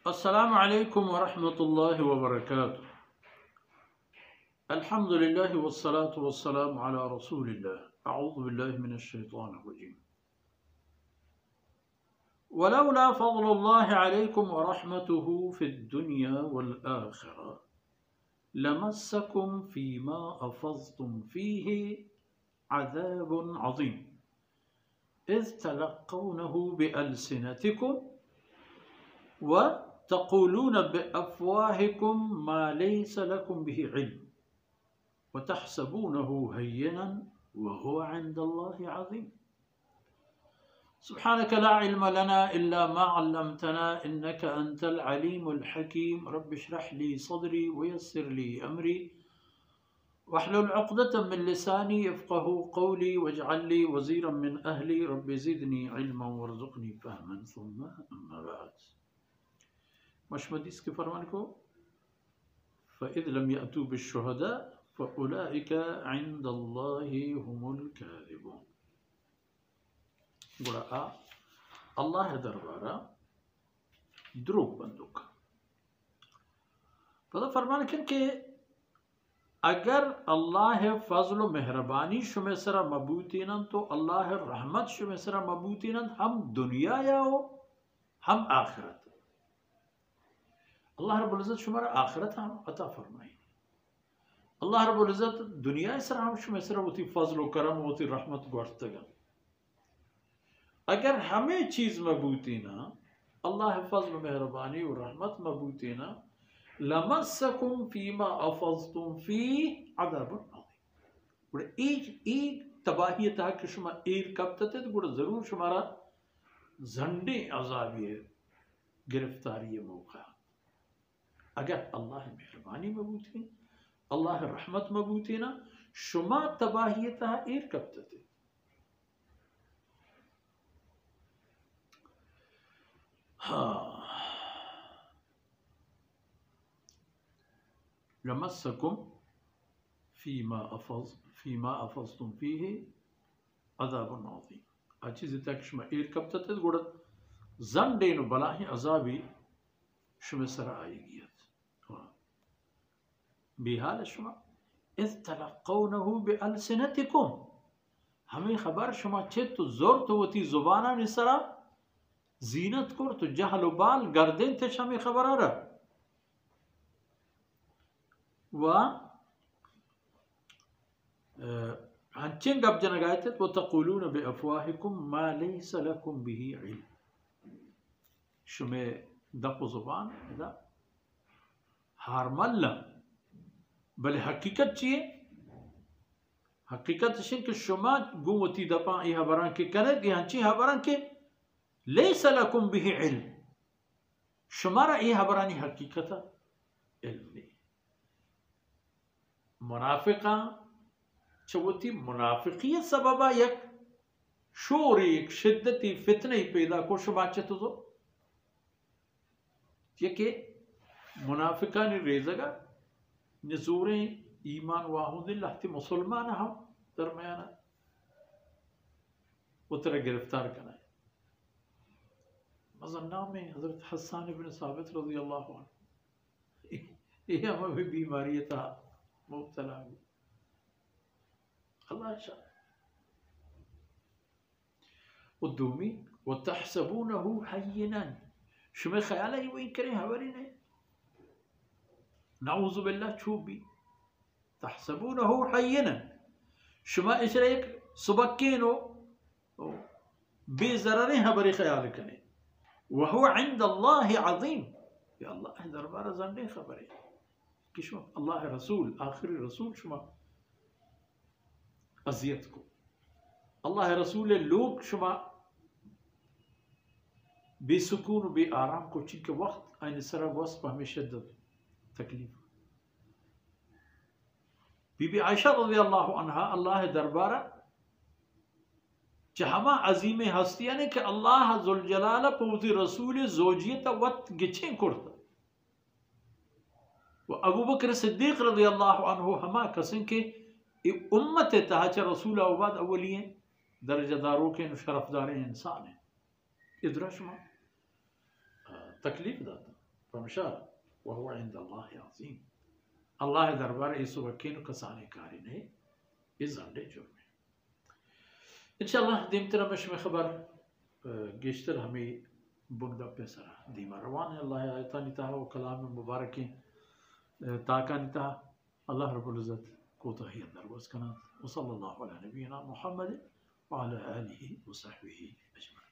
अस्सलामु अलैकुम वरहमतुल्लाहि वबरकातुह। अल्हम्दुलिल्लाहि वस्सलातु वस्सलामु अला रसूलिल्लाह। अऊज़ु बिल्लाहि मिनश शैतानिर रजीम। वलौला फ़ज़्लुल्लाहि अलैकुम वरहमतुहु फ़िद दुनिया वल आखिरह लमस्सकुम फ़ीमा अफ़ज़्तुम फ़ीहि अज़ाबुन अज़ीम इज़ तलक़्क़ौनहु बिअल्सिनतिकुम व तक़ूलून बिअफ़वाहिकुम मा लैसा लकुम बिही इल्म व तहसबूनहु हय्यनन व हुवा इंदल्लाहि अज़ीम। सुब्हानक ला इल्म लना इल्ला मा अल्लमतना इन्नका अंतल अलीमुल हकीम। रब्बि इश्रह ली सदरी व यस्सिर ली अमरी वहलुल उक़दतम मिन लिसानी यफ़क़हू क़ौली वजअल ली वज़ीरम मिन अहली रब्बि ज़िदनी इल्मन वरज़ुक़नी फ़हमन सुम्मा अम्मा बअद। मशमदीस के फरमान को फ़इज़ लम यअतू बिश्शुहदा फ़उलाइका इंदल्लाहि हुमुल काज़िबून। गुड़ा अल्लाह दरबारा द्रोग बंदुक तो फरमान कि अगर अल्लाह फजल मेहरबानी शुमेसरा मबूतीनन तो अल्लाह रहमत शुमेसरा मबूतीनन हम दुनिया या हो हम आखिरत। अल्लाह रब्बुल इज़्ज़त शुमारा आखिरत हम अता फरमाई। अल्लाह रब्बुल इज़्ज़त दुनिया सरा हम शुमेसरा होती फजल करम होती रहमत गोश्तगन। अगर हमें चीज़ मबूतीना अल्लाह फजल मेहरबानी और रहमत मबूतीना लमस्सकुम फीमा अफ़ज़्तुम फी अज़ाबुन अज़ीम। एक तबाही था कि शुमा एक कब तक गुड़ जरूर शुमारा झंडे अज़ाबिय गिरफ्तारी मौका। अगर अल्लाह मेहरबानी मबूतीना अल्लाह रहमत मबूतीना शुमा तबाही था एक कब तक लमस्सकुम फीमा अफ़ज़्तुम फीहि अज़ाबुन अज़ीम। अच्छी तक शुमा एक कब तक गुड़ ज़ंडेन बलाही अज़ाबी शुमेसरा आएगी बेहाल शुमा इज़ तलक़्क़ौनहु बिअल्सिनतिकुम। हमें खबर शुमा छे तो जोर तो होती जुबाना निसरा जीनत को तो जहल बाल गर्दे थे हमें खबर आ रहा व हंचिंग अब जन गाए थे वो तक़ूलून बिअफ़वाहिकुम मा लैसा लकुम बिही इल्म। शुमे दक़ जुबान दा हारमल्ला बल हकीकत चाहिए हकीकत कि शुमा गुमती दपा यह बरान के कने हंची हबरान के लैसा लकुम बिही इल्म शुमारा यह बरानी हकीकत इल्म नहीं। मुनाफिका चवती मुनाफिकियत सबबा यक शोर एक शिद्दती फितने पैदा को शुमा चतो ये के मुनाफिका ने रेजगा नजूरे ईमान वाहुदिल्लाह मुसलमान हम दरमियाना उतर गिरफ्तार करना मज़न्ना में हज़रत हसन इब्न साबित रज़ी अल्लाह अन्हु यह हमें भी बीमारी था मुब्तला अल्लाह शाह उद्दूमी व तहसबूनहु हय्यनन शुमे ख्याल है वही करें हवरी ने नाऊज़ु बिल्लाह छूबी तहसबूनहु हय्यनन शुमा इसरे एक सुबक्केनो बेज़ररे हबरी ख्याल करें वह इंदल्लाहि अज़ीम। या अल्लाह दरबार ज़ंडे खबर है कि शुमा अल्लाह रसूल आखिरी रसूल शुमा अजियत को अल्लाह रसूल लोग शुमा बेसुकून बे आराम को चीन के वक्त आने सरा वस्प हमें शिद्दत तकलीफ। बीबी आयशा रज़ी अल्लाह अन्हा अल्लाह दरबारा चहमा अजीम हस्तिया ने कि अल्लाह जुल जलाल पौजी रसूल जोजियत वत गिछे कुर्ता वो अबू बकर सिद्दीक रज़ी अल्लाह अन्हु हमा कसें के उम्मत तहाच रसूल अवबाद अवलिए दर्जदारों के शरफदार इंसान है इधर शुमा तकलीफ दाता फमशा वहुव इंदल्लाहि अज़ीम। अल्लाह दरबार इसुबकिन कसाने कारी ने izande जुर्म इंशाल्लाह दिम तरमश में खबर गेश्तर हमें बुगदा पेसरा दीमा रवान है अल्लाह आयतानी ताहा व कलाम मुबारक ताकानी ताहा अल्लाह रब्बुल इज़्ज़त कोताही अंदर बस कना व सल्लल्लाहु अला नबीना मुहम्मद व अला आलिहि व सहबिहि अजमईन।